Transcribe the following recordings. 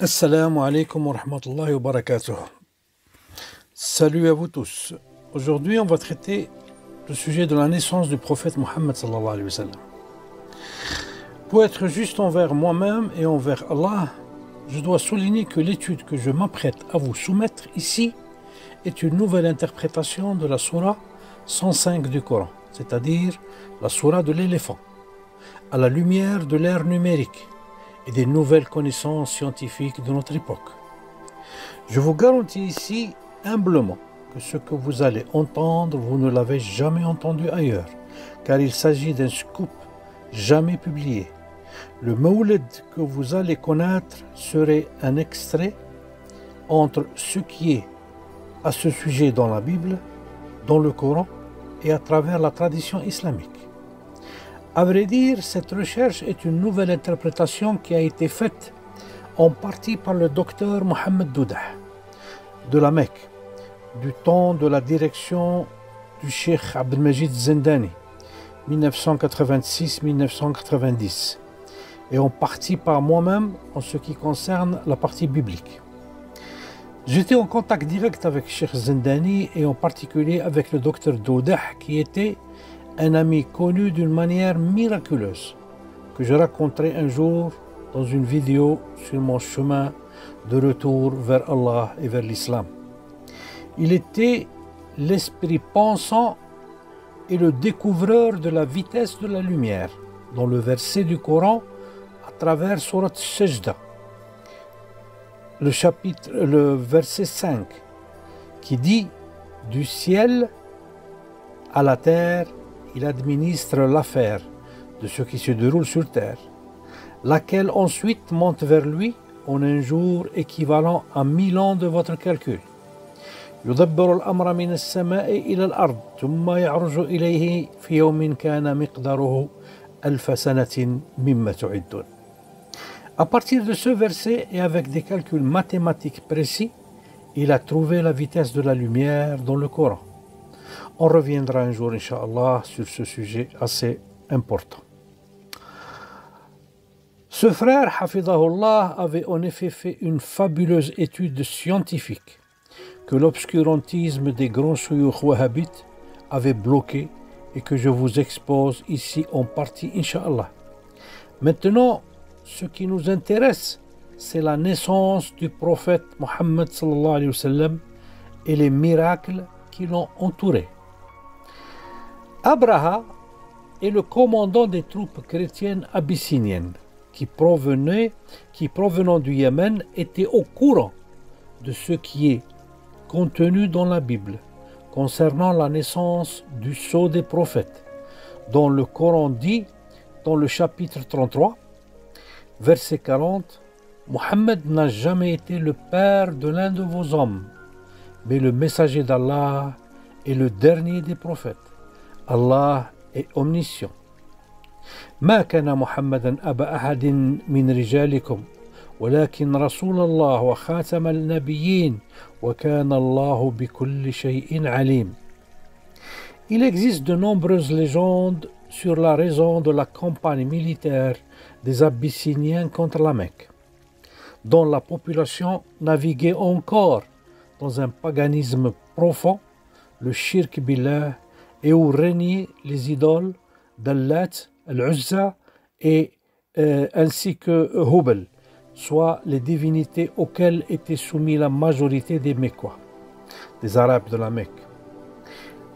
Assalamu alaikum wa rahmatullahi wa barakatuh. Salut à vous tous. Aujourd'hui, on va traiter le sujet de la naissance du prophète Mohammed sallallahu alayhi wa sallam. Pour être juste envers moi-même et envers Allah, je dois souligner que l'étude que je m'apprête à vous soumettre ici est une nouvelle interprétation de la sourate 105 du Coran, c'est-à-dire la sourate de l'éléphant, à la lumière de l'ère numérique et des nouvelles connaissances scientifiques de notre époque. Je vous garantis ici humblement que ce que vous allez entendre, vous ne l'avez jamais entendu ailleurs, car il s'agit d'un scoop jamais publié. Le Mawlid que vous allez connaître serait un extrait entre ce qui est à ce sujet dans la Bible, dans le Coran et à travers la tradition islamique. À vrai dire, cette recherche est une nouvelle interprétation qui a été faite en partie par le docteur Mohammed Doudah de la Mecque, du temps de la direction du Cheikh Abdelmajid Zindani, 1986-1990, et en partie par moi-même en ce qui concerne la partie biblique. J'étais en contact direct avec Cheikh Zindani et en particulier avec le docteur Doudah qui était un ami connu d'une manière miraculeuse que je raconterai un jour dans une vidéo sur mon chemin de retour vers Allah et vers l'islam. Il était l'esprit pensant et le découvreur de la vitesse de la lumière dans le verset du Coran à travers Surat Sajda, le verset 5 qui dit « Du ciel à la terre, il administre l'affaire de ce qui se déroule sur terre, laquelle ensuite monte vers lui en un jour équivalent à 1000 ans de votre calcul. يدبر الأمر من السماء إلى الأرض ثم يعرج إليه في يوم كان مقداره ألف سنة مما تعدون. À partir de ce verset et avec des calculs mathématiques précis, il a trouvé la vitesse de la lumière dans le Coran. On reviendra un jour, Inch'Allah, sur ce sujet assez important. Ce frère, Hafidahullah, avait en effet fait une fabuleuse étude scientifique que l'obscurantisme des grands shuyukh wahhabites avait bloqué et que je vous expose ici en partie, Inch'Allah. Maintenant, ce qui nous intéresse, c'est la naissance du prophète Mohammed sallallahu alayhi wa sallam et les miracles qui l'ont entouré. Abraha est le commandant des troupes chrétiennes abyssiniennes qui provenant du Yémen étaient au courant de ce qui est contenu dans la Bible concernant la naissance du sceau des prophètes, dont le Coran dit dans le chapitre 33, verset 40, « Mohammed n'a jamais été le père de l'un de vos hommes, mais le messager d'Allah est le dernier des prophètes. Allah est omniscient. ما كان محمدا أبا أحد من رجالكم ولكن رسول الله وخاتم النبيين وكان الله بكل شيء عليم. » Il existe de nombreuses légendes sur la raison de la campagne militaire des Abyssiniens contre la Mecque, dont la population naviguait encore dans un paganisme profond, le shirk billah, et où régnaient les idoles d'Allat, Al-Uzza ainsi que Hubal, soit les divinités auxquelles était soumise la majorité des Mécois, des Arabes de la Mecque.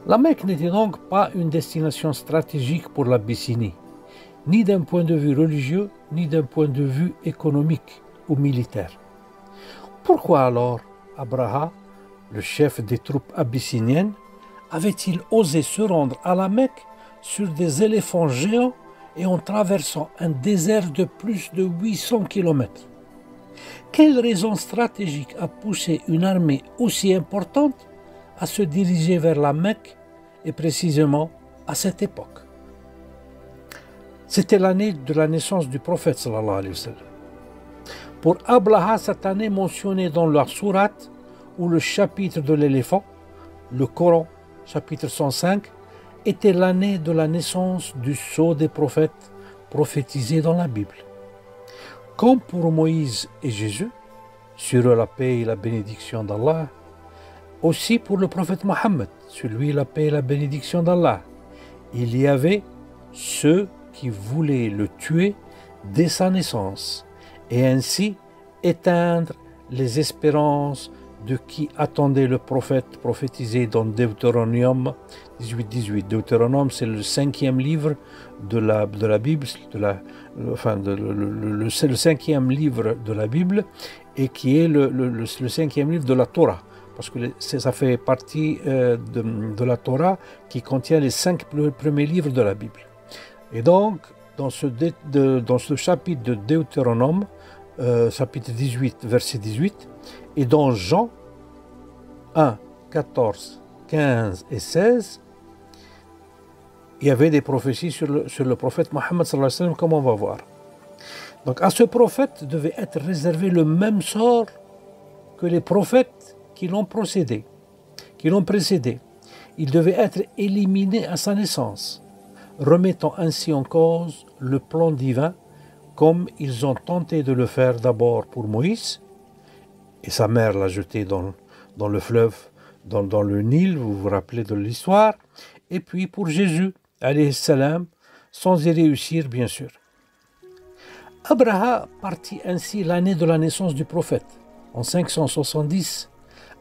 La Mecque n'était donc pas une destination stratégique pour l'Abyssinie, ni d'un point de vue religieux, ni d'un point de vue économique ou militaire. Pourquoi alors Abraha, le chef des troupes abyssiniennes, avait-il osé se rendre à la Mecque sur des éléphants géants et en traversant un désert de plus de 800 km? Quelle raison stratégique a poussé une armée aussi importante à se diriger vers la Mecque et précisément à cette époque? C'était l'année de la naissance du prophète sallallahu alayhi wa sallam. Pour Abraha, cette année mentionnée dans la sourate ou le chapitre de l'éléphant, le Coran, chapitre 105, était l'année de la naissance du sceau des prophètes prophétisé dans la Bible. Comme pour Moïse et Jésus, sur eux la paix et la bénédiction d'Allah. Aussi pour le prophète Mohammed, sur lui la paix et la bénédiction d'Allah. Il y avait ceux qui voulaient le tuer dès sa naissance et ainsi éteindre les espérances de qui attendait le prophète prophétisé dans Deutéronome 18-18. Deutéronome, c'est le 5e livre de la Bible, le 5e livre de la Bible et qui est le 5e livre de la Torah. Parce que ça fait partie de la Torah qui contient les 5 premiers livres de la Bible. Et donc, dans ce chapitre de Deutéronome, chapitre 18, verset 18, et dans Jean 1, 14, 15 et 16, il y avait des prophéties sur le prophète Mohammed sallallahu alayhi wa sallam, comme on va voir. Donc à ce prophète devait être réservé le même sort que les prophètes qui l'ont précédé. Il devait être éliminé à sa naissance, remettant ainsi en cause le plan divin, comme ils ont tenté de le faire d'abord pour Moïse, et sa mère l'a jeté dans le fleuve, dans le Nil, vous vous rappelez de l'histoire, et puis pour Jésus, alayhi salam, sans y réussir bien sûr. Abraha partit ainsi l'année de la naissance du prophète, en 570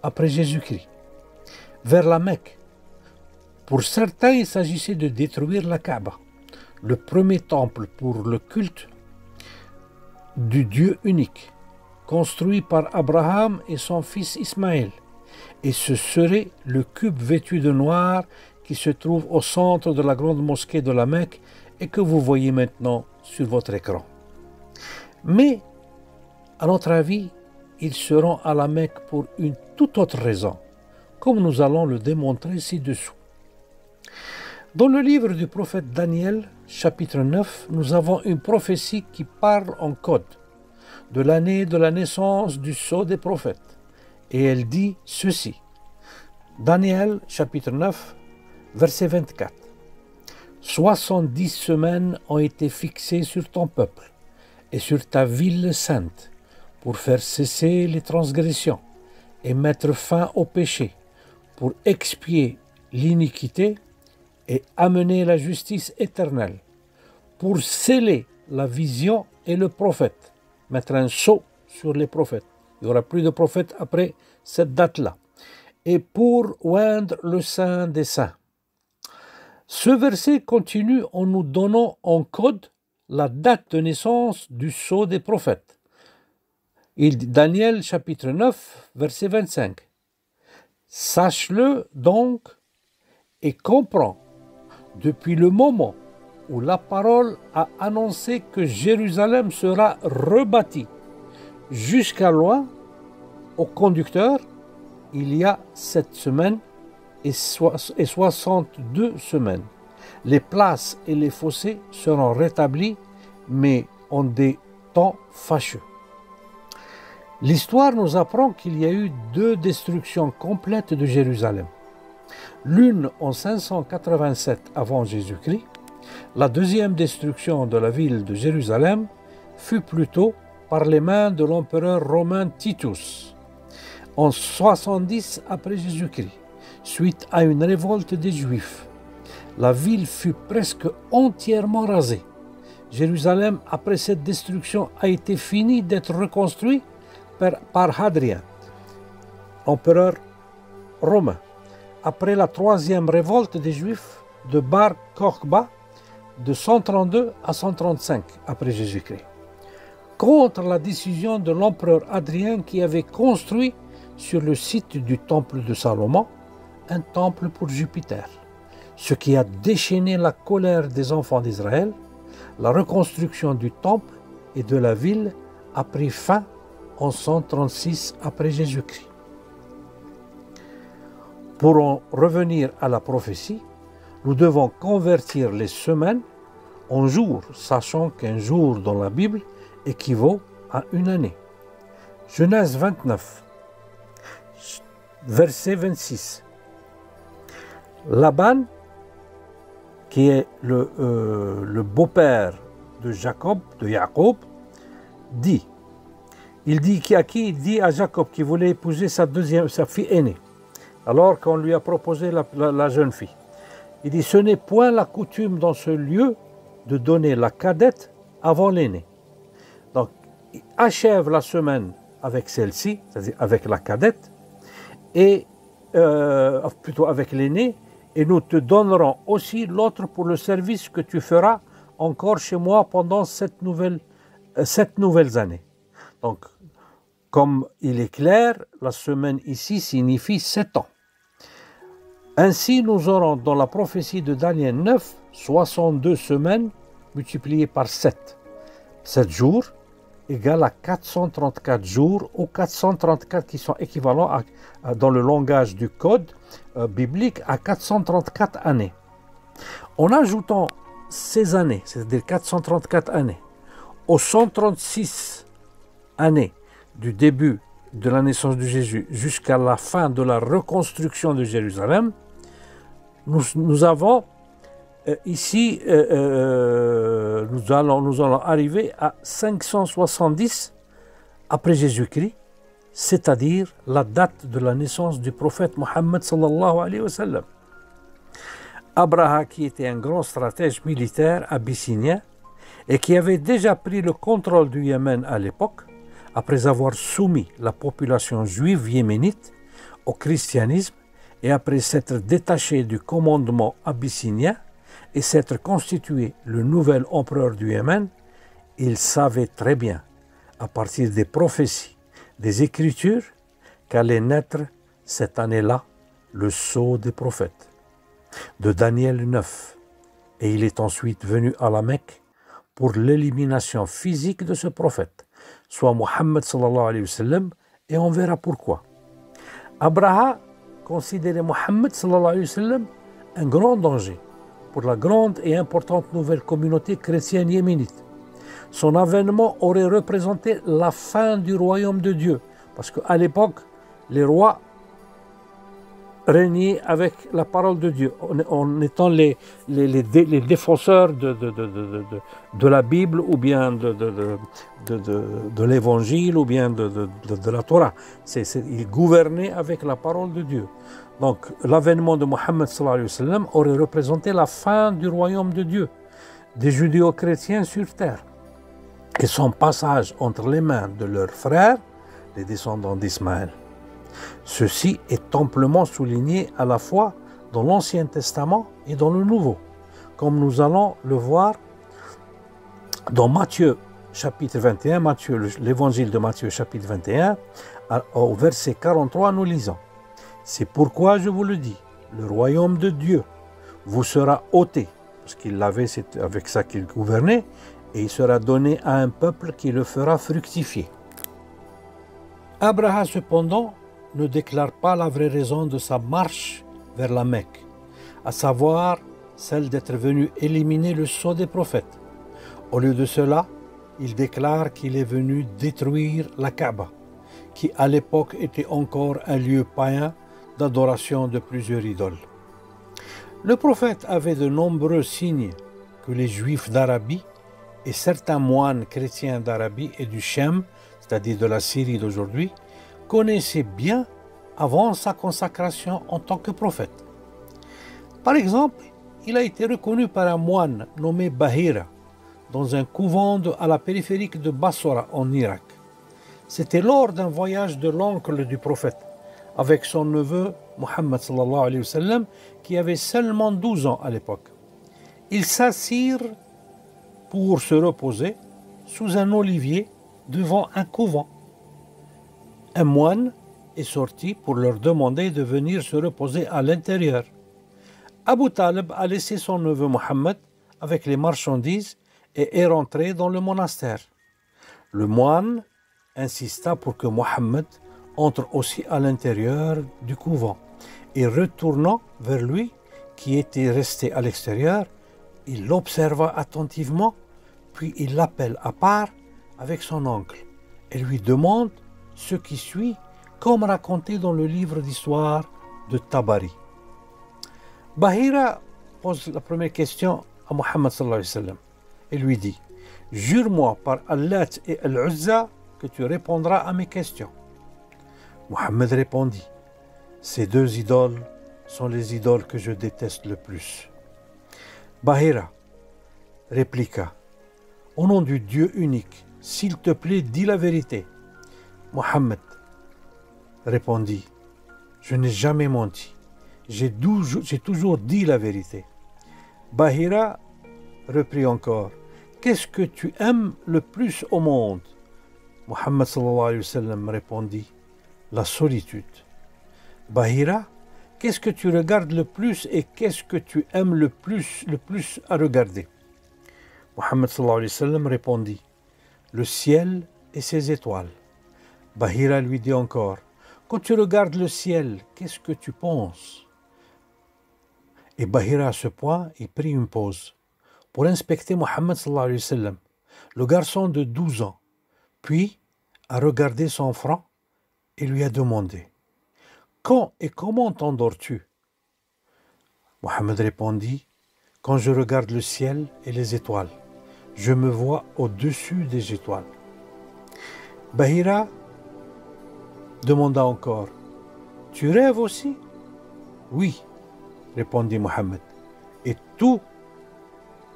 après Jésus-Christ, vers la Mecque. Pour certains, il s'agissait de détruire la Kaaba, le premier temple pour le culte du Dieu unique, construit par Abraham et son fils Ismaël, et ce serait le cube vêtu de noir qui se trouve au centre de la grande mosquée de la Mecque et que vous voyez maintenant sur votre écran. Mais, à notre avis, ils seront à la Mecque pour une toute autre raison, comme nous allons le démontrer ci-dessous. Dans le livre du prophète Daniel, chapitre 9, nous avons une prophétie qui parle en code de l'année de la naissance du sceau des prophètes. Et elle dit ceci. Daniel, chapitre 9, verset 24. 70 semaines ont été fixées sur ton peuple et sur ta ville sainte pour faire cesser les transgressions et mettre fin au péché, pour expier l'iniquité et amener la justice éternelle, pour sceller la vision et le prophète, mettre un sceau sur les prophètes. Il n'y aura plus de prophètes après cette date-là. Et pour oindre le Saint des Saints. Ce verset continue en nous donnant en code la date de naissance du sceau des prophètes. Il dit Daniel chapitre 9, verset 25. Sache-le donc et comprends, depuis le moment où la parole a annoncé que Jérusalem sera rebâtie, jusqu'à loin, au conducteur, il y a 7 semaines et 62 semaines. Les places et les fossés seront rétablis, mais en des temps fâcheux. L'histoire nous apprend qu'il y a eu 2 destructions complètes de Jérusalem. L'une en 587 avant Jésus-Christ. La deuxième destruction de la ville de Jérusalem fut plutôt par les mains de l'empereur romain Titus en 70 après Jésus-Christ, suite à une révolte des Juifs. La ville fut presque entièrement rasée. Jérusalem, après cette destruction, a été finie d'être reconstruite par Hadrien, empereur romain, après la 3e révolte des Juifs de Bar Kokhba de 132 à 135 après Jésus-Christ, contre la décision de l'empereur Hadrien qui avait construit sur le site du temple de Salomon un temple pour Jupiter, ce qui a déchaîné la colère des enfants d'Israël. La reconstruction du temple et de la ville a pris fin en 136 après Jésus-Christ. Pour en revenir à la prophétie, nous devons convertir les semaines en jours, sachant qu'un jour dans la Bible équivaut à une année. Genèse 29, verset 26. Laban, qui est le beau-père de Jacob, dit Il dit à qui? Il dit à Jacob qui voulait épouser sa fille aînée, alors qu'on lui a proposé la jeune fille. Il dit, ce n'est point la coutume dans ce lieu de donner la cadette avant l'aînée. Donc, il achève la semaine avec celle-ci, c'est-à-dire avec la cadette, et plutôt avec l'aînée, et nous te donnerons aussi l'autre pour le service que tu feras encore chez moi pendant 7 nouvelles années. Donc, comme il est clair, la semaine ici signifie 7 ans. Ainsi, nous aurons dans la prophétie de Daniel 9, 62 semaines multipliées par 7. 7 jours égale à 434 jours, ou 434 qui sont équivalents dans le langage du code biblique à 434 années. En ajoutant ces années, c'est-à-dire 434 années, aux 136 années du début de la naissance de Jésus jusqu'à la fin de la reconstruction de Jérusalem, nous avons ici, nous allons arriver à 570 après Jésus-Christ, c'est-à-dire la date de la naissance du prophète Mohammed sallallahu alayhi wa sallam. Abraha, qui était un grand stratège militaire abyssinien et qui avait déjà pris le contrôle du Yémen à l'époque, après avoir soumis la population juive yéménite au christianisme et après s'être détaché du commandement abyssinien et s'être constitué le nouvel empereur du Yémen, il savait très bien, à partir des prophéties, des Écritures, qu'allait naître cette année-là le sceau des prophètes de Daniel 9. Et il est ensuite venu à la Mecque pour l'élimination physique de ce prophète, soit Mohammed sallallahu alayhi wa sallam, et on verra pourquoi. Abraha considérait Mohammed sallallahu alayhi wa sallam un grand danger pour la grande et importante nouvelle communauté chrétienne yéménite. Son avènement aurait représenté la fin du royaume de Dieu, parce qu'à l'époque, les rois régnaient avec la parole de Dieu, en étant les défenseurs de la Bible, ou bien de l'Évangile, ou bien de la Torah. Ils gouvernaient avec la parole de Dieu. Donc, l'avènement de Mohammed sallallahu alayhi wa sallam aurait représenté la fin du royaume de Dieu, des judéo-chrétiens sur terre, et son passage entre les mains de leurs frères, les descendants d'Ismaël. Ceci est amplement souligné à la fois dans l'Ancien Testament et dans le Nouveau, comme nous allons le voir dans Matthieu chapitre 21, l'évangile de Matthieu chapitre 21, au verset 43, nous lisons: c'est pourquoi je vous le dis, le royaume de Dieu vous sera ôté, parce qu'il l'avait, c'est avec ça qu'il gouvernait, et il sera donné à un peuple qui le fera fructifier. Abraham, cependant, ne déclare pas la vraie raison de sa marche vers la Mecque, à savoir celle d'être venu éliminer le sceau des prophètes. Au lieu de cela, il déclare qu'il est venu détruire la Kaaba, qui à l'époque était encore un lieu païen d'adoration de plusieurs idoles. Le prophète avait de nombreux signes que les Juifs d'Arabie et certains moines chrétiens d'Arabie et du Chem, c'est-à-dire de la Syrie d'aujourd'hui, connaissaient bien avant sa consacration en tant que prophète. Par exemple, il a été reconnu par un moine nommé Bahira dans un couvent à la périphérique de Bassora en Irak. C'était lors d'un voyage de l'oncle du prophète avec son neveu Mohammed sallallahu alayhi wa sallam, qui avait seulement 12 ans à l'époque. Ils s'assirent pour se reposer sous un olivier devant un couvent. Un moine est sorti pour leur demander de venir se reposer à l'intérieur. Abu Talib a laissé son neveu Mohammed avec les marchandises et est rentré dans le monastère. Le moine insista pour que Mohammed entre aussi à l'intérieur du couvent, et retournant vers lui, qui était resté à l'extérieur, il l'observa attentivement, puis il l'appelle à part avec son oncle et lui demande ce qui suit, comme raconté dans le livre d'histoire de Tabari. Bahira pose la première question à Mohammed sallallahu alayhi wa sallam et lui dit: jure-moi par Allah et Al-Uzza que tu répondras à mes questions. Mohammed répondit, ces deux idoles sont les idoles que je déteste le plus. Bahira répliqua, au nom du Dieu unique, s'il te plaît, dis la vérité. Mohammed répondit, je n'ai jamais menti. J'ai toujours dit la vérité. Bahira reprit encore, qu'est-ce que tu aimes le plus au monde? Mohammed sallallahu alayhi wa sallam répondit, la solitude. Bahira, qu'est-ce que tu regardes le plus et qu'est-ce que tu aimes le plus à regarder? Mohammed sallallahu alayhi wa sallam répondit, le ciel et ses étoiles. Bahira lui dit encore, quand tu regardes le ciel, qu'est-ce que tu penses? Et Bahira, à ce point, il prit une pause pour inspecter Mohammed sallallahu alayhi wa sallam, le garçon de 12 ans, puis a regardé son front et lui a demandé, quand et comment t'endors-tu? Mohammed répondit, quand je regarde le ciel et les étoiles, je me vois au-dessus des étoiles. Bahira demanda encore, tu rêves aussi? Oui, répondit Mohammed, et tout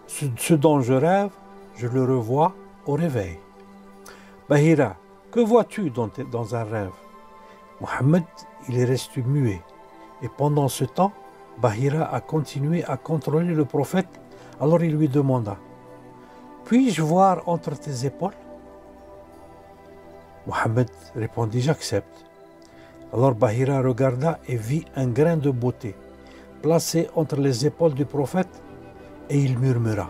ce dont je rêve, je le revois au réveil. Bahira, que vois-tu dans un rêve? Mohammed, il est resté muet, et pendant ce temps, Bahira a continué à contrôler le prophète, alors il lui demanda, puis-je voir entre tes épaules? Mohammed répondit, j'accepte. Alors Bahira regarda et vit un grain de beauté placé entre les épaules du prophète et il murmura,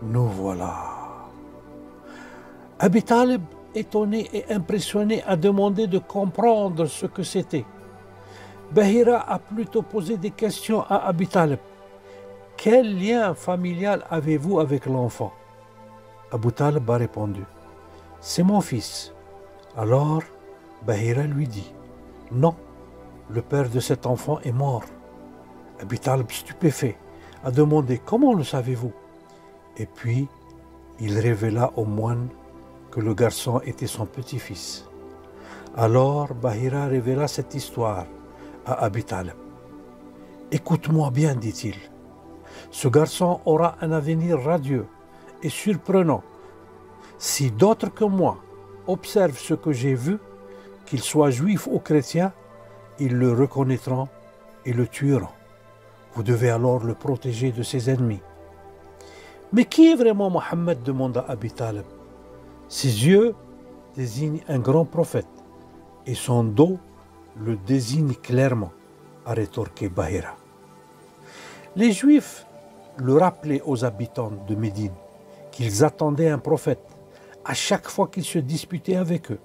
nous voilà. Abi Talib, étonné et impressionné, a demandé de comprendre ce que c'était. Bahira a plutôt posé des questions à Abi Talib. Quel lien familial avez-vous avec l'enfant? Abu Talib a répondu, c'est mon fils. Alors Bahira lui dit, non, le père de cet enfant est mort. Abi Talib, stupéfait, a demandé, comment le savez-vous? Et puis il révéla au moine que le garçon était son petit-fils. Alors Bahira révéla cette histoire à Abi Talib. Écoute-moi bien, dit-il, ce garçon aura un avenir radieux et surprenant. Si d'autres que moi observent ce que j'ai vu, qu'il soit juif ou chrétien, ils le reconnaîtront et le tueront. Vous devez alors le protéger de ses ennemis. Mais qui est vraiment Mohammed? Demanda Abi Talib. Ses yeux désignent un grand prophète et son dos le désigne clairement, a rétorqué Bahira. Les Juifs le rappelaient aux habitants de Médine qu'ils attendaient un prophète à chaque fois qu'ils se disputaient avec eux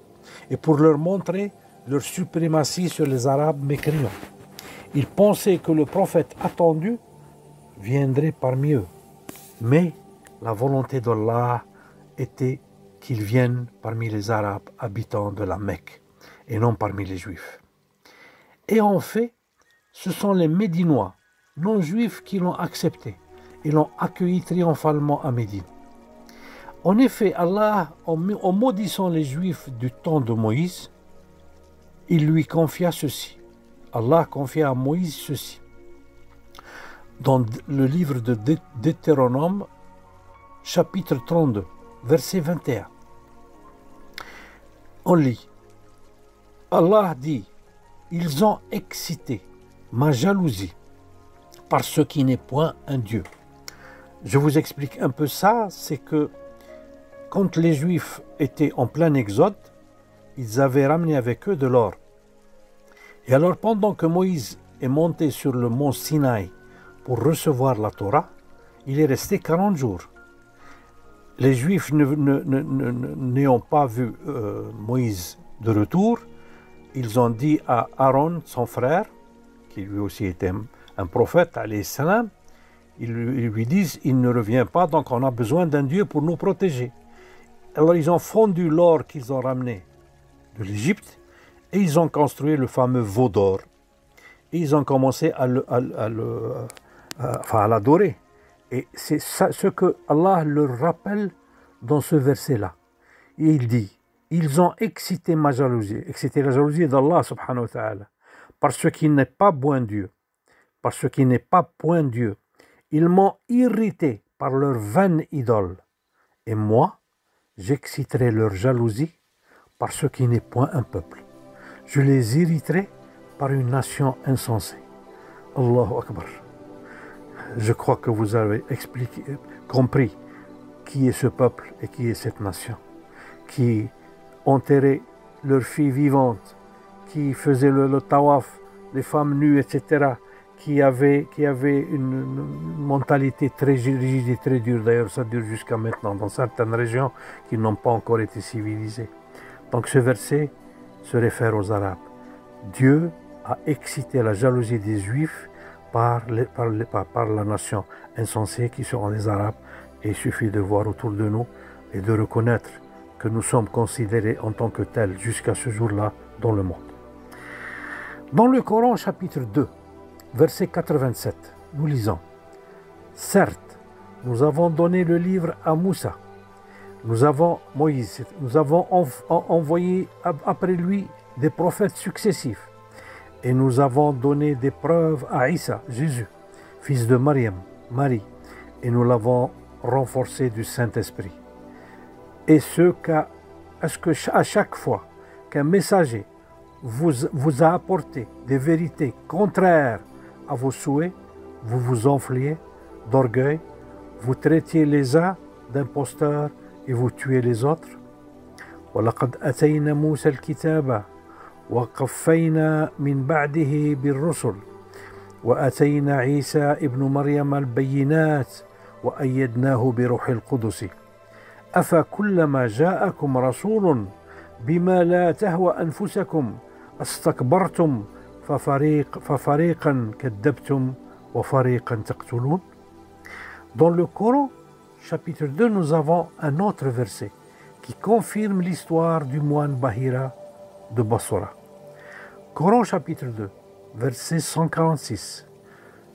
et pour leur montrer leur suprématie sur les Arabes mécréants. Ils pensaient que le prophète attendu viendrait parmi eux, mais la volonté d'Allah était qu'il vienne parmi les Arabes habitants de la Mecque et non parmi les Juifs. Et en fait, ce sont les Médinois non-juifs qui l'ont accepté et l'ont accueilli triomphalement à Médine. En effet, Allah, en maudissant les Juifs du temps de Moïse, il lui confia ceci. Allah confia à Moïse ceci. Dans le livre de Deutéronome, chapitre 32, verset 21. On lit. Allah dit, ils ont excité ma jalousie par ce qui n'est point un Dieu. Je vous explique un peu ça, c'est que quand les Juifs étaient en plein exode, ils avaient ramené avec eux de l'or. Et alors pendant que Moïse est monté sur le mont Sinaï pour recevoir la Torah, il est resté 40 jours. Les Juifs n'ayant pas vu Moïse de retour, ils ont dit à Aaron, son frère, qui lui aussi était un prophète, alayhi salam, ils lui disent, il ne revient pas, donc on a besoin d'un Dieu pour nous protéger. Alors ils ont fondu l'or qu'ils ont ramené de l'Égypte et ils ont construit le fameux veau d'or. Et ils ont commencé à l'adorer. Et c'est ça, ce que Allah leur rappelle dans ce verset-là. Et il dit, Ils ont excité ma jalousie, excité la jalousie d'Allah subhanahu wa ta'ala, parce qu'il n'est pas point Dieu, parce qu'il n'est pas point Dieu. Ils m'ont irrité par leur vaine idole. Et moi, j'exciterai leur jalousie parce qu'il n'est point un peuple. Je les irriterai par une nation insensée. Allahu Akbar. Je crois que vous avez compris qui est ce peuple et qui est cette nation, qui enterrait leurs filles vivantes, qui faisaient le tawaf, les femmes nues, etc., qui avaient une mentalité très rigide et très dure. D'ailleurs, ça dure jusqu'à maintenant dans certaines régions qui n'ont pas encore été civilisées. Donc ce verset se réfère aux Arabes. Dieu a excité la jalousie des Juifs par la nation insensée qui seront les Arabes. Et il suffit de voir autour de nous et de reconnaître que nous sommes considérés en tant que tels jusqu'à ce jour-là dans le monde. Dans le Coran chapitre 2, verset 87, nous lisons « Certes, nous avons donné le livre à Moussa, Moïse, nous avons envoyé après lui des prophètes successifs, et nous avons donné des preuves à Isa, Jésus, fils de Maryam, Marie, et nous l'avons renforcé du Saint-Esprit. Et à chaque fois qu'un messager vous a apporté des vérités contraires à vos souhaits, vous vous enfliez d'orgueil, vous traitiez les uns d'imposteurs et vous tuez les autres. وَلَقَدْ أَتَيْنَا مُوسَى الْكِتَابَ وَقَفَّيْنَا مِنْ بَعْدِهِ بِالرُّسُلِ وَأَتَيْنَا عِيسَى ابْنُ مَرْيَمَ الْبَيِّنَاتِ وَأَيَّدْنَاهُ بِرُوحِ الْقُدُسِ أَفَكُلَّمَا جَاءَكُمْ رَسُولٌ بِمَا لَا تَهْوَى أَنفُسَكُمْ أَسْتَكْبَرْتُمْ فَفَرِيقًا كَذَّبْتُمْ وَفَرِيقًا تَقْتُلُونَ. Dans le Coran, chapitre 2, nous avons un autre verset qui confirme l'histoire du moine Bahira de Bassora. Coran chapitre 2, verset 146.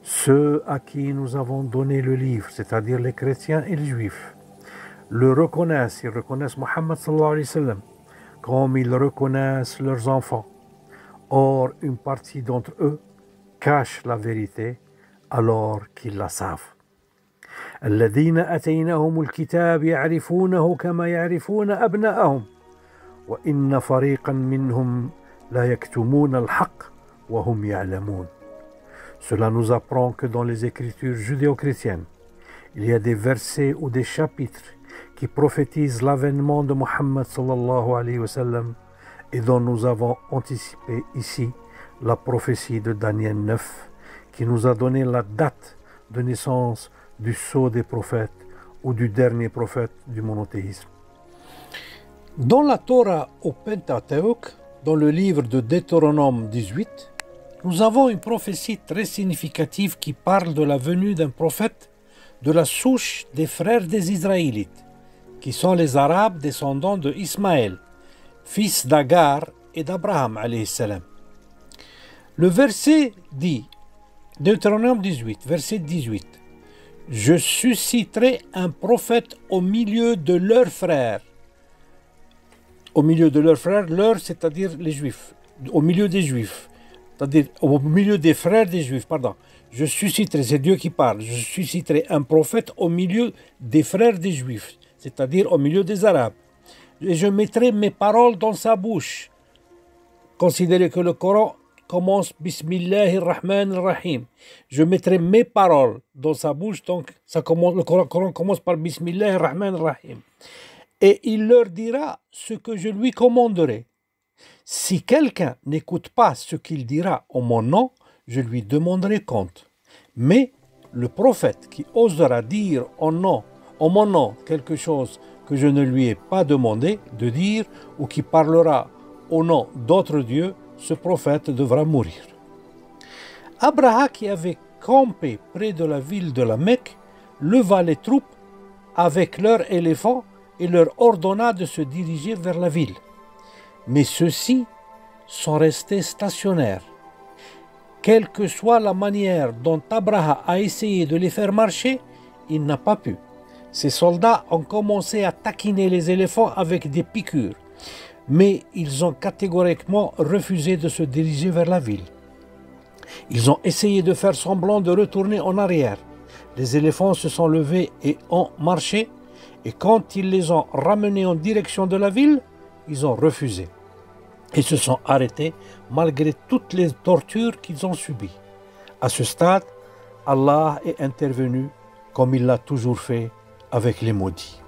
Ceux à qui nous avons donné le livre, c'est-à-dire les chrétiens et les juifs, le reconnaissent, ils reconnaissent Muhammad sallallahu alayhi wa sallam, comme ils reconnaissent leurs enfants. Or, une partie d'entre eux cache la vérité alors qu'ils la savent. الذين آتيناهم الكتاب يعرفونه كما يعرفون أبناءهم وإن فريقا منهم لا يكتمون الحق وهم يعلمون. Cela nous apprend que dans les écritures judéo-chrétiennes, il y a des versets ou des chapitres qui prophétisent l'avènement de Muhammad sallallahu alayhi wa sallam et dont nous avons anticipé ici la prophétie de Daniel 9 qui nous a donné la date de naissance du sceau des prophètes ou du dernier prophète du monothéisme. Dans la Torah au Pentateuque, dans le livre de Deutéronome 18, nous avons une prophétie très significative qui parle de la venue d'un prophète de la souche des frères des Israélites, qui sont les Arabes descendants de Ismaël, fils d'Agar et d'Abraham alayhi salam. Le verset dit, Deutéronome 18, verset 18, « Je susciterai un prophète au milieu de leurs frères. » Au milieu de leurs frères, leurs, c'est-à-dire les Juifs. Au milieu des Juifs. C'est-à-dire au milieu des frères des Juifs, pardon. Je susciterai, c'est Dieu qui parle, je susciterai un prophète au milieu des frères des Juifs, c'est-à-dire au milieu des Arabes. Et je mettrai mes paroles dans sa bouche. Considérez que le Coran commence Bismillahir-Rahmanir-Rahim. Je mettrai mes paroles dans sa bouche, donc le Coran commence par Bismillahir-Rahmanir-Rahim. Et il leur dira ce que je lui commanderai. Si quelqu'un n'écoute pas ce qu'il dira en mon nom, je lui demanderai compte. Mais le prophète qui osera dire en mon nom quelque chose que je ne lui ai pas demandé de dire ou qui parlera au nom d'autres dieux, ce prophète devra mourir. Abraha, qui avait campé près de la ville de la Mecque, leva les troupes avec leurs éléphants et leur ordonna de se diriger vers la ville. Mais ceux-ci sont restés stationnaires. Quelle que soit la manière dont Abraha a essayé de les faire marcher, il n'a pas pu. Ses soldats ont commencé à taquiner les éléphants avec des piqûres Mais ils ont catégoriquement refusé de se diriger vers la ville. Ils ont essayé de faire semblant de retourner en arrière. Les éléphants se sont levés et ont marché, et quand ils les ont ramenés en direction de la ville, ils ont refusé et se sont arrêtés malgré toutes les tortures qu'ils ont subies. À ce stade, Allah est intervenu comme il l'a toujours fait avec les maudits.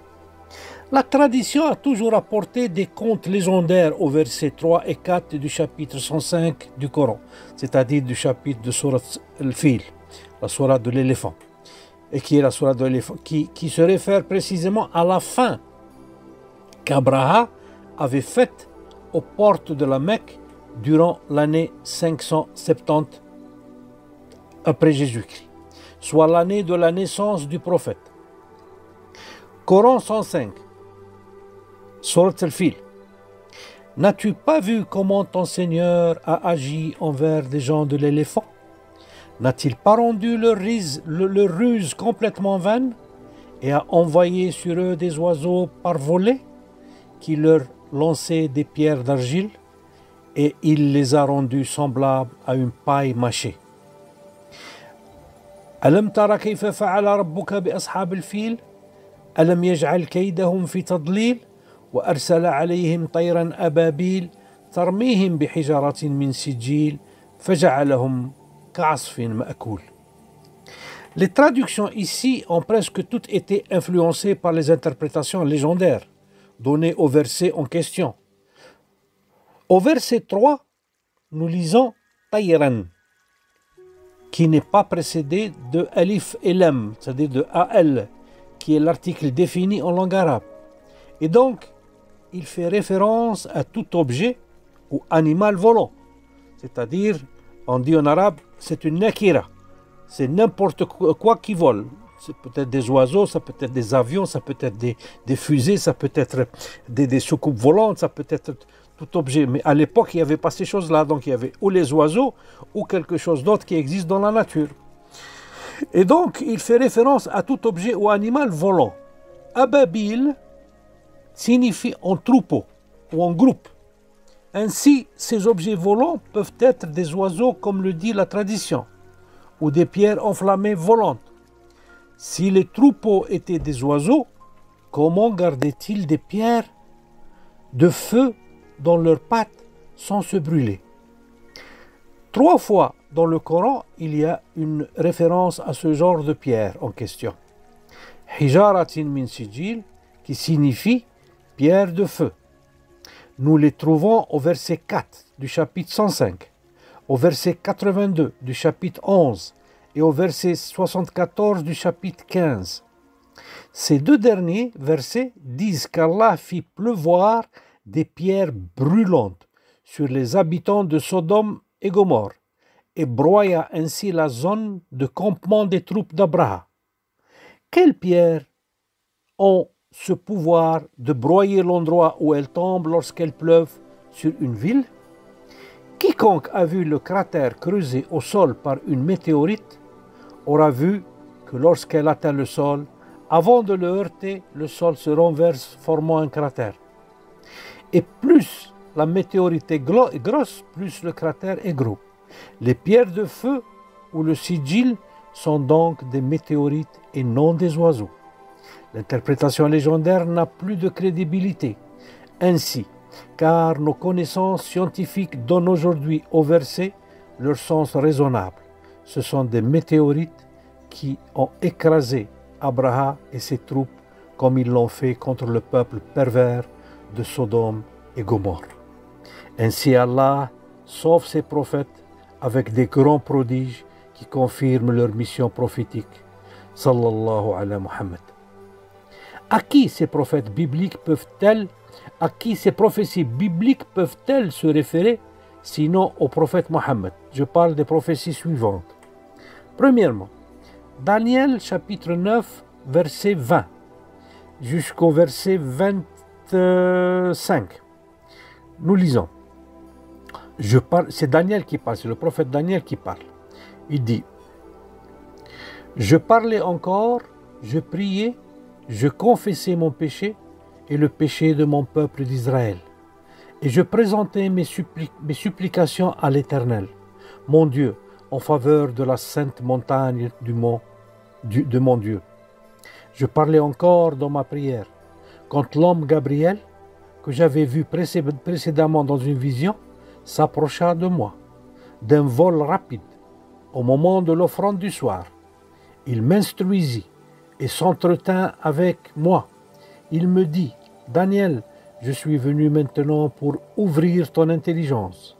La tradition a toujours apporté des contes légendaires aux versets 3 et 4 du chapitre 105 du Coran, c'est-à-dire du chapitre de Surat al-Fil, la sourate de l'éléphant, et qui est la sourate de l'éléphant, qui se réfère précisément à la fin qu'Abraha avait faite aux portes de la Mecque durant l'année 570 après Jésus-Christ, soit l'année de la naissance du prophète. Coran 105, Surat al-Fil. N'as-tu pas vu comment ton Seigneur a agi envers des gens de l'éléphant? N'a-t-il pas rendu leur ruse complètement vaine et a envoyé sur eux des oiseaux par volée qui leur lançaient des pierres d'argile et il les a rendus semblables à une paille mâchée? Alam tara kayfa fa'ala rabbuka bi ashab al-fil? Alam yaj'al kaydahum fi tadlil? وأرسل عليهم طيرا أبابيل ترميهم بحجارة من سجيل فجعلهم كعصف مأكول. Les traductions ici ont presque toutes été influencées par les interprétations légendaires données au verset en question. Au verset 3, nous lisons Tayran, qui n'est pas précédé de Alif et Lam, c'est-à-dire de AL, qui est l'article défini en langue arabe. Et donc, il fait référence à tout objet ou animal volant. C'est-à-dire, on dit en arabe, c'est une nakira. C'est n'importe quoi qui vole. C'est peut-être des oiseaux, ça peut être des avions, ça peut être des fusées, ça peut être des soucoupes volantes, ça peut être tout objet. Mais à l'époque, il n'y avait pas ces choses-là. Donc, il y avait ou les oiseaux ou quelque chose d'autre qui existe dans la nature. Et donc, il fait référence à tout objet ou animal volant. Ababil signifie en troupeau ou en groupe. Ainsi, ces objets volants peuvent être des oiseaux comme le dit la tradition, ou des pierres enflammées volantes. Si les troupeaux étaient des oiseaux, comment gardaient-ils des pierres de feu dans leurs pattes sans se brûler? 3 fois dans le Coran, il y a une référence à ce genre de pierre en question. Hijaratin min sijil, qui signifie pierre de feu. Nous les trouvons au verset 4 du chapitre 105, au verset 82 du chapitre 11 et au verset 74 du chapitre 15. Ces 2 derniers versets disent qu'Allah fit pleuvoir des pierres brûlantes sur les habitants de Sodome et Gomorrhe et broya ainsi la zone de campement des troupes d'Abraha. Quelles pierres ont ce pouvoir de broyer l'endroit où elles tombent lorsqu'elles pleuvent sur une ville? Quiconque a vu le cratère creusé au sol par une météorite aura vu que lorsqu'elle atteint le sol, avant de le heurter, le sol se renverse formant un cratère. Et plus la météorite est grosse, plus le cratère est gros. Les pierres de feu ou le sigil sont donc des météorites et non des oiseaux. L'interprétation légendaire n'a plus de crédibilité. Ainsi, car nos connaissances scientifiques donnent aujourd'hui au verset leur sens raisonnable. Ce sont des météorites qui ont écrasé Abraha et ses troupes comme ils l'ont fait contre le peuple pervers de Sodome et Gomorrhe. Ainsi Allah sauve ses prophètes avec des grands prodiges qui confirment leur mission prophétique. Sallallahu ala Muhammad. À qui ces prophètes bibliques peuvent-elles, à qui ces prophéties bibliques peuvent-elles se référer, sinon au prophète Mohammed? Je parle des prophéties suivantes. Premièrement, Daniel chapitre 9, verset 20, jusqu'au verset 25. Nous lisons. C'est Daniel qui parle, c'est le prophète Daniel qui parle. Il dit, « Je parlais encore, je priais, je confessais mon péché et le péché de mon peuple d'Israël. Et je présentai mes supplications à l'Éternel, mon Dieu, en faveur de la sainte montagne de mon Dieu. Je parlais encore dans ma prière, quand l'homme Gabriel, que j'avais vu précédemment dans une vision, s'approcha de moi, d'un vol rapide, au moment de l'offrande du soir. Il m'instruisit et s'entretint avec moi. Il me dit, « Daniel, je suis venu maintenant pour ouvrir ton intelligence.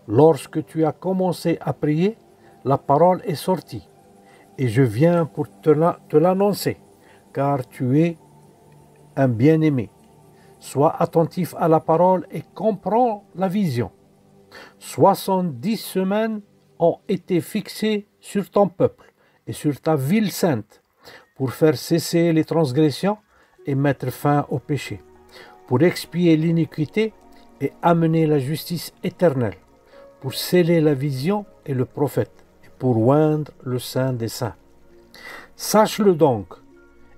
Lorsque tu as commencé à prier, la parole est sortie, et je viens pour te l'annoncer, car tu es un bien-aimé. Sois attentif à la parole et comprends la vision. 70 semaines ont été fixées sur ton peuple et sur ta ville sainte, pour faire cesser les transgressions et mettre fin au péché, pour expier l'iniquité et amener la justice éternelle, pour sceller la vision et le prophète, et pour oindre le Saint des Saints. Sache-le donc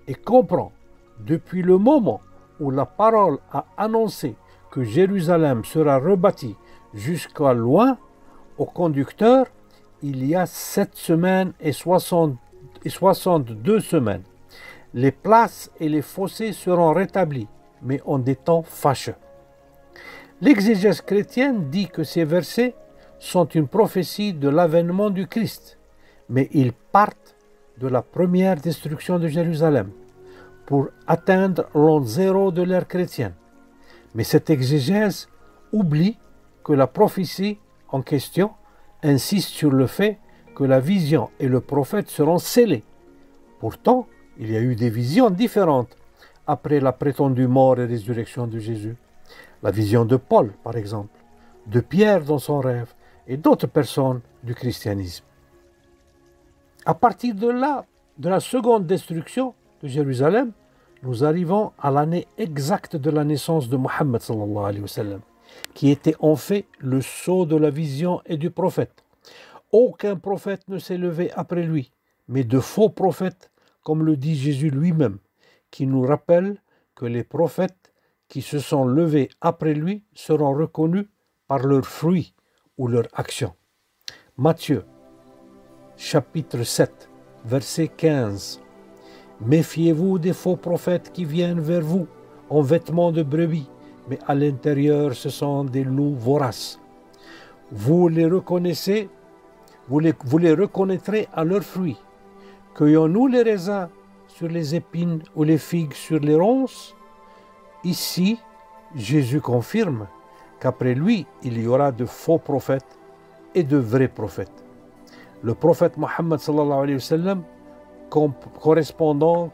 et comprends, depuis le moment où la parole a annoncé que Jérusalem sera rebâtie jusqu'à loin, au conducteur, il y a 7 semaines et 62 semaines. Les places et les fossés seront rétablis, mais en des temps fâcheux. L'exégèse chrétienne dit que ces versets sont une prophétie de l'avènement du Christ, mais ils partent de la première destruction de Jérusalem pour atteindre l'an zéro de l'ère chrétienne. Mais cette exégèse oublie que la prophétie en question insiste sur le fait que la vision et le prophète seront scellés. Pourtant, il y a eu des visions différentes après la prétendue mort et résurrection de Jésus. La vision de Paul, par exemple, de Pierre dans son rêve et d'autres personnes du christianisme. À partir de là, de la seconde destruction de Jérusalem, nous arrivons à l'année exacte de la naissance de Mohammed sallallahu alayhi wa sallam, qui était en fait le sceau de la vision et du prophète. Aucun prophète ne s'est levé après lui, mais de faux prophètes, comme le dit Jésus lui-même, qui nous rappelle que les prophètes qui se sont levés après lui seront reconnus par leurs fruits ou leurs actions. Matthieu, chapitre 7, verset 15. Méfiez-vous des faux prophètes qui viennent vers vous en vêtements de brebis, mais à l'intérieur ce sont des loups voraces. Vous les reconnaîtrez à leurs fruits. Cueillons-nous les raisins sur les épines ou les figues sur les ronces? Ici, Jésus confirme qu'après lui, il y aura de faux prophètes et de vrais prophètes. Le prophète Mohammed sallallahu alayhi wa sallam correspond donc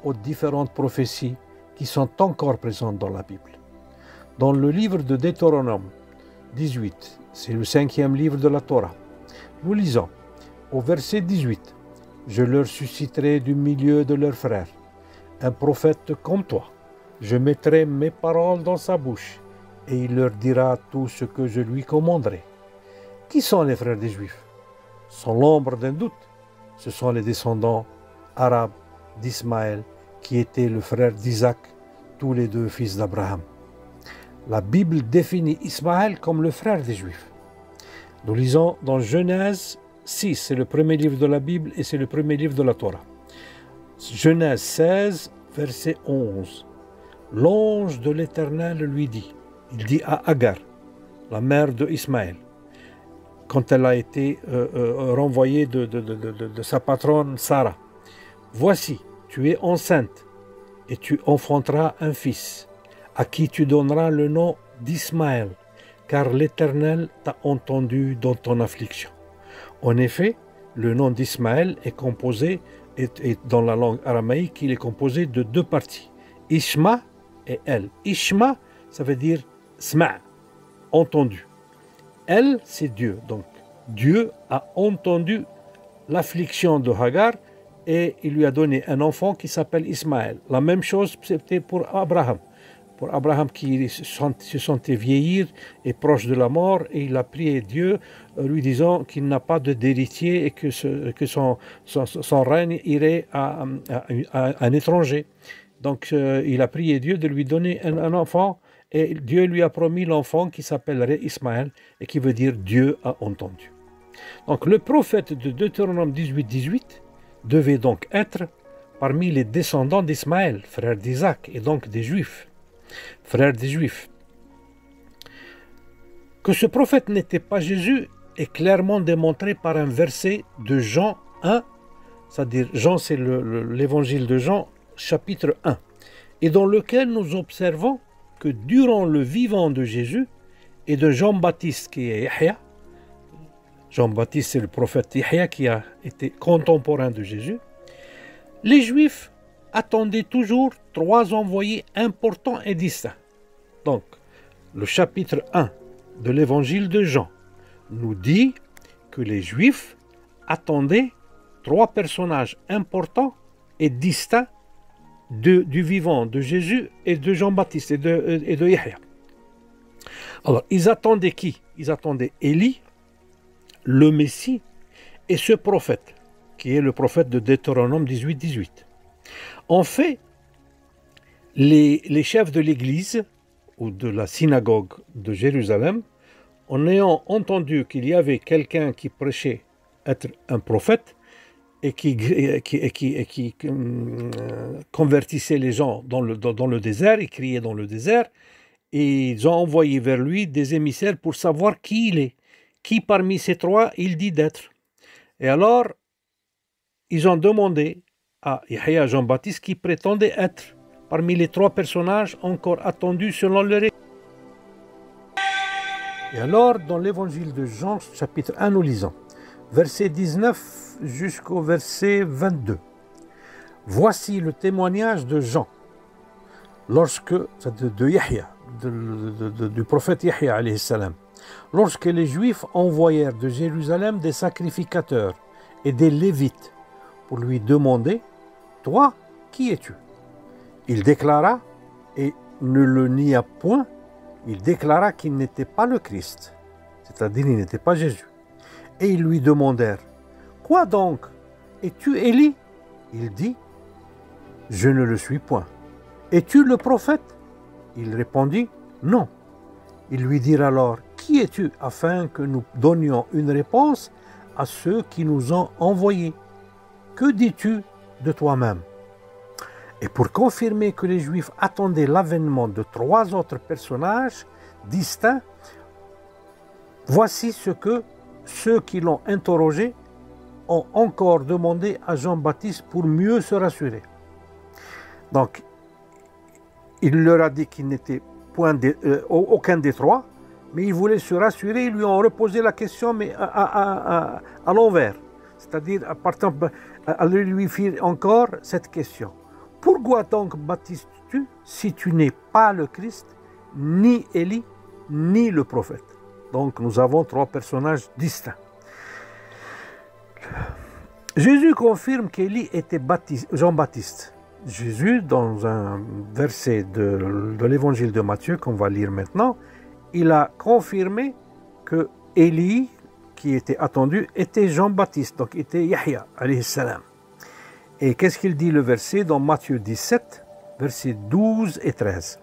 aux différentes prophéties qui sont encore présentes dans la Bible. Dans le livre de Deutéronome 18, c'est le 5e livre de la Torah, nous lisons au verset 18, « Je leur susciterai du milieu de leurs frères un prophète comme toi. Je mettrai mes paroles dans sa bouche et il leur dira tout ce que je lui commanderai. » Qui sont les frères des Juifs? Sans l'ombre d'un doute, ce sont les descendants arabes d'Ismaël qui étaient le frère d'Isaac, tous les deux fils d'Abraham. La Bible définit Ismaël comme le frère des Juifs. Nous lisons dans Genèse 6, c'est le premier livre de la Bible et c'est le premier livre de la Torah. Genèse 16, verset 11. L'ange de l'Éternel lui dit, il dit à Agar, la mère de Ismaël, quand elle a été renvoyée de sa patronne Sarah, « Voici, tu es enceinte et tu enfanteras un fils, à qui tu donneras le nom d'Ismaël, car l'Éternel t'a entendu dans ton affliction. » En effet, le nom d'Ismaël est composé, et dans la langue aramaïque, il est composé de deux parties, Ishma et El. Ishma, ça veut dire Sma, entendu. El, c'est Dieu. Donc, Dieu a entendu l'affliction de Hagar et il lui a donné un enfant qui s'appelle Ismaël. La même chose, c'était pour Abraham. Pour Abraham qui se sentait vieillir et proche de la mort, et il a prié Dieu, lui disant qu'il n'a pas d'héritier et que son règne irait à un étranger. Donc il a prié Dieu de lui donner un enfant, et Dieu lui a promis l'enfant qui s'appellerait Ismaël, et qui veut dire Dieu a entendu. Donc le prophète de Deutéronome 18 devait donc être parmi les descendants d'Ismaël, frère d'Isaac, et donc des Juifs, frère des Juifs. Que ce prophète n'était pas Jésus est clairement démontré par un verset de Jean 1, c'est-à-dire Jean, c'est l'évangile de Jean, chapitre 1, et dans lequel nous observons que durant le vivant de Jésus et de Jean-Baptiste qui est Yahya, Jean-Baptiste c'est le prophète Yahya qui a été contemporain de Jésus, les Juifs attendaient toujours 3 envoyés importants et distincts. Donc, le chapitre 1 de l'évangile de Jean nous dit que les Juifs attendaient 3 personnages importants et distincts du vivant de Jésus et de Jean-Baptiste et de Yahya. Alors, ils attendaient qui? Ils attendaient Élie, le Messie, et ce prophète, qui est le prophète de Deutéronome 18. En fait, les chefs de l'église ou de la synagogue de Jérusalem, en ayant entendu qu'il y avait quelqu'un qui prêchait être un prophète et qui convertissait les gens dans le désert, il criait dans le désert, et ils ont envoyé vers lui des émissaires pour savoir qui il est, qui parmi ces 3 il dit d'être. Et alors, ils ont demandé à Yahya Jean-Baptiste qui prétendait être parmi les 3 personnages encore attendus selon le récit. Et alors, dans l'évangile de Jean, chapitre 1, nous lisons, verset 19 jusqu'au verset 22. Voici le témoignage de Jean, de Yahya, du prophète Yahya alayhi salam. Lorsque les Juifs envoyèrent de Jérusalem des sacrificateurs et des Lévites pour lui demander, « Toi, qui es-tu » Il déclara, et ne le nia point, il déclara qu'il n'était pas le Christ, c'est-à-dire il n'était pas Jésus. Et ils lui demandèrent, « Quoi donc? Es-tu Élie » Il dit, « Je ne le suis point. »« Es-tu le prophète » Il répondit, « Non. » Ils lui dirent alors, « Qui es-tu » afin que nous donnions une réponse à ceux qui nous ont envoyés. « Que dis-tu de toi-même » Et pour confirmer que les Juifs attendaient l'avènement de 3 autres personnages distincts, voici ce que ceux qui l'ont interrogé ont encore demandé à Jean-Baptiste pour mieux se rassurer. Donc, il leur a dit qu'il n'était aucun des 3, mais ils voulaient se rassurer, ils lui ont reposé la question, mais à l'envers. C'est-à-dire, à lui faire encore cette question. Pourquoi donc baptises-tu si tu n'es pas le Christ, ni Élie, ni le prophète? Donc nous avons 3 personnages distincts. Jésus confirme qu'Élie était Jean-Baptiste. Jésus, dans un verset de l'évangile de Matthieu qu'on va lire maintenant, il a confirmé que Élie, qui était attendu, était Jean-Baptiste, donc était Yahya alayhi salam. Et qu'est-ce qu'il dit le verset dans Matthieu 17, versets 12 et 13?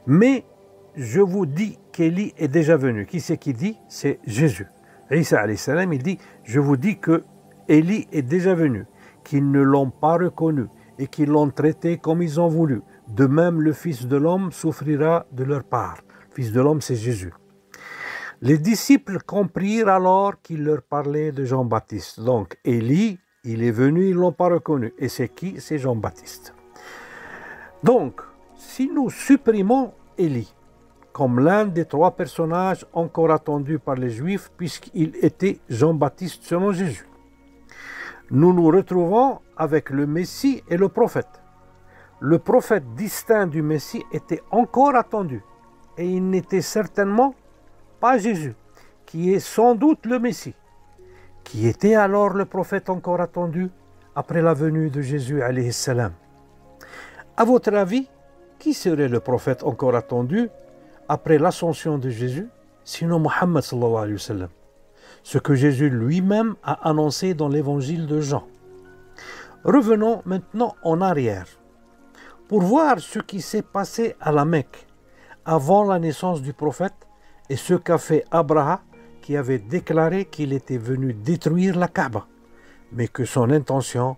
Mais je vous dis qu'Élie est déjà venu. Qui c'est qui dit? C'est Jésus. Isa alayhi salam, il dit, je vous dis que Élie est déjà venu, qu'ils ne l'ont pas reconnu et qu'ils l'ont traité comme ils ont voulu. De même, le Fils de l'homme souffrira de leur part. Le Fils de l'homme, c'est Jésus. Les disciples comprirent alors qu'il leur parlait de Jean-Baptiste. Donc, Élie, il est venu, ils ne l'ont pas reconnu. Et c'est qui? C'est Jean-Baptiste. Donc, si nous supprimons Élie comme l'un des 3 personnages encore attendus par les Juifs, puisqu'il était Jean-Baptiste selon Jésus, nous nous retrouvons avec le Messie et le prophète. Le prophète distinct du Messie était encore attendu, et il n'était certainement pas Jésus, qui est sans doute le Messie. Qui était alors le prophète encore attendu après la venue de Jésus alayhi salam? À votre avis, qui serait le prophète encore attendu après l'ascension de Jésus, sinon Muhammad sallallahu alayhi wa sallam, ce que Jésus lui-même a annoncé dans l'évangile de Jean. Revenons maintenant en arrière. pour voir ce qui s'est passé à la Mecque avant la naissance du prophète et ce qu'a fait Abraha qui avait déclaré qu'il était venu détruire la Kaaba, mais que son intention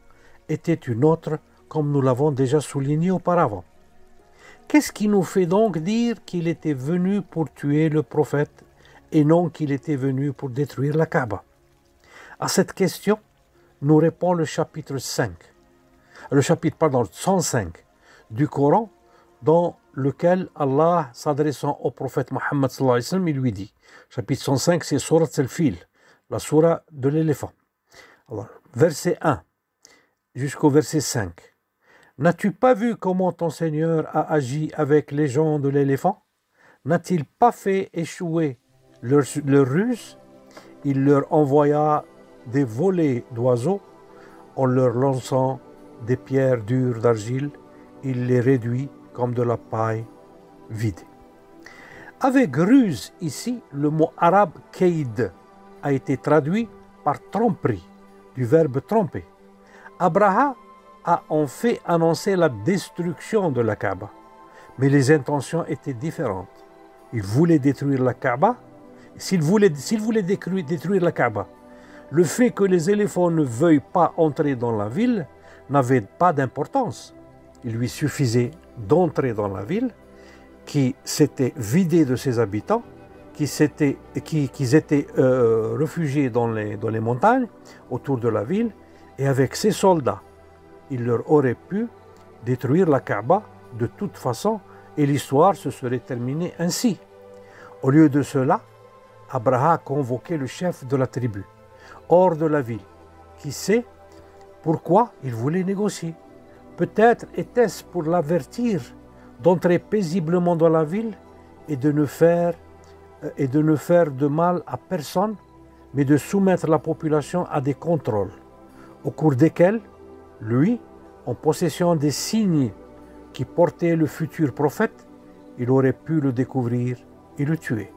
était une autre, comme nous l'avons déjà souligné auparavant. Qu'est-ce qui nous fait donc dire qu'il était venu pour tuer le prophète et non qu'il était venu pour détruire la Kaaba? À cette question, nous répond le chapitre 105 du Coran, dans lequel Allah, s'adressant au prophète Mohammed sallallahu alayhi wa sallam, il lui dit, chapitre 105, c'est Surat al-Fil, la sourate de l'éléphant. Alors, verset 1 jusqu'au verset 5. N'as-tu pas vu comment ton Seigneur a agi avec les gens de l'éléphant? N'a-t-il pas fait échouer leur ruse? Il leur envoya des volées d'oiseaux en leur lançant des pierres dures d'argile. Il les réduit comme de la paille vide. Avec ruse ici, le mot arabe kaïd a été traduit par tromperie, du verbe tromper. Abraha a en fait annoncé la destruction de la Kaaba, mais les intentions étaient différentes. Il voulait détruire la Kaaba. S'il voulait détruire la Kaaba, le fait que les éléphants ne veuillent pas entrer dans la ville n'avait pas d'importance. Il lui suffisait d'entrer dans la ville, qui s'était vidée de ses habitants, qui étaient réfugiés dans les montagnes autour de la ville, et avec ses soldats, il leur aurait pu détruire la Kaaba de toute façon, et l'histoire se serait terminée ainsi. Au lieu de cela, Abraha a convoqué le chef de la tribu, hors de la ville. Qui sait pourquoi il voulait négocier? Peut-être était-ce pour l'avertir d'entrer paisiblement dans la ville et de ne faire de mal à personne, mais de soumettre la population à des contrôles, au cours desquels, lui, en possession des signes qui portaient le futur prophète, il aurait pu le découvrir et le tuer.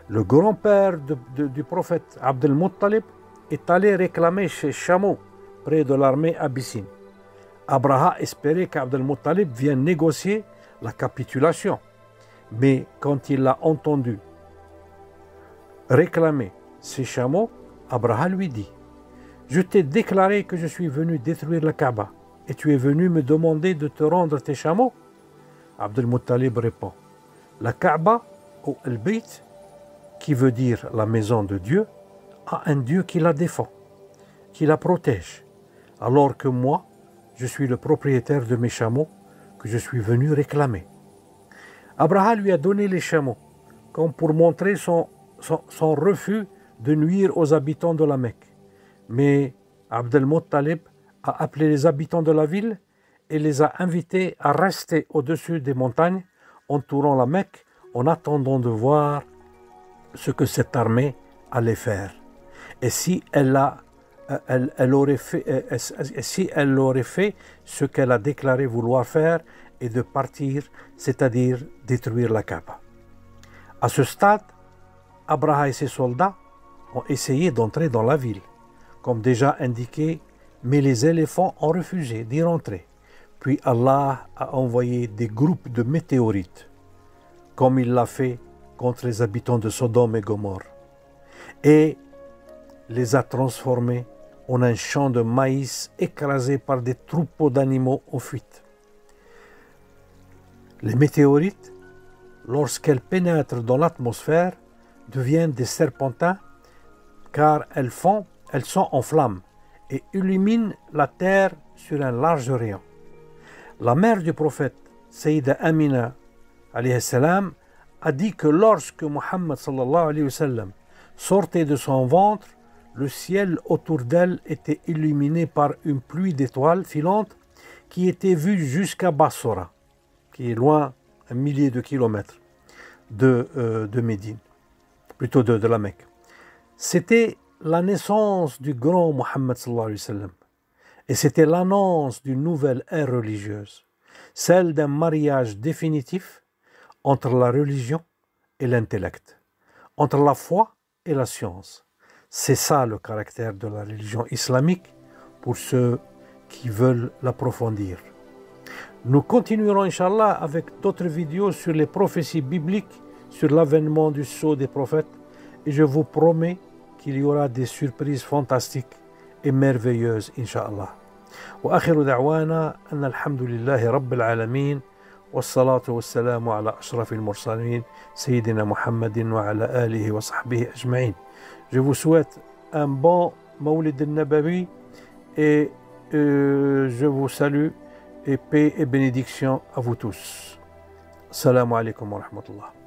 Le grand-père du prophète Abd al-Muttalib est allé réclamer chez Chameau, près de l'armée abyssine. Abraha espérait qu'Abd al-Muttalib vienne négocier la capitulation, mais quand il l'a entendu réclamer ses chameaux, Abraha lui dit: « Je t'ai déclaré que je suis venu détruire la Kaaba, et tu es venu me demander de te rendre tes chameaux ?» Abd al-Muttalib répond: « La Kaaba, ou Al-Bayt, qui veut dire la maison de Dieu, a un Dieu qui la défend, qui la protège, alors que moi, je suis le propriétaire de mes chameaux que je suis venu réclamer. » Abraha lui a donné les chameaux, comme pour montrer son refus de nuire aux habitants de la Mecque. Mais Abd al-Muttalib a appelé les habitants de la ville et les a invités à rester au-dessus des montagnes entourant la Mecque en attendant de voir ce que cette armée allait faire. Et si elle aurait fait ce qu'elle a déclaré vouloir faire, et de partir, c'est-à-dire détruire la Kaaba. À ce stade, Abraha et ses soldats ont essayé d'entrer dans la ville, comme déjà indiqué, mais les éléphants ont refusé d'y rentrer. Puis Allah a envoyé des groupes de météorites, comme il l'a fait contre les habitants de Sodome et Gomorrhe, et les a transformés en un champ de maïs écrasé par des troupeaux d'animaux en fuite. Les météorites, lorsqu'elles pénètrent dans l'atmosphère, deviennent des serpentins car elles sont en flammes et illuminent la terre sur un large rayon. La mère du prophète, Sayyida Amina alayhi salam, a dit que lorsque Muhammad sallallahu alayhi wa sallam sortait de son ventre, le ciel autour d'elle était illuminé par une pluie d'étoiles filantes qui était vue jusqu'à Bassora, qui est loin, 1 millier de kilomètres de Médine, plutôt de la Mecque. C'était la naissance du grand Muhammad sallallahu alayhi wa sallam. Et c'était l'annonce d'une nouvelle ère religieuse, celle d'un mariage définitif entre la religion et l'intellect, entre la foi et la science. C'est ça le caractère de la religion islamique pour ceux qui veulent l'approfondir. Nous continuerons, Inch'Allah, avec d'autres vidéos sur les prophéties bibliques, sur l'avènement du sceau des prophètes. Et je vous promets qu'il y aura des surprises fantastiques et merveilleuses, Inch'Allah. وآخر دعوانا أن الحمد لله رب العالمين والصلاة والسلام على أشرف المرسلين سيدنا محمد وعلى آله وصحبه أجمعين. Je vous souhaite un bon Mawlid al-Nabawi et je vous salue et paix et bénédiction à vous tous. Assalamu alaikum wa rahmatullah.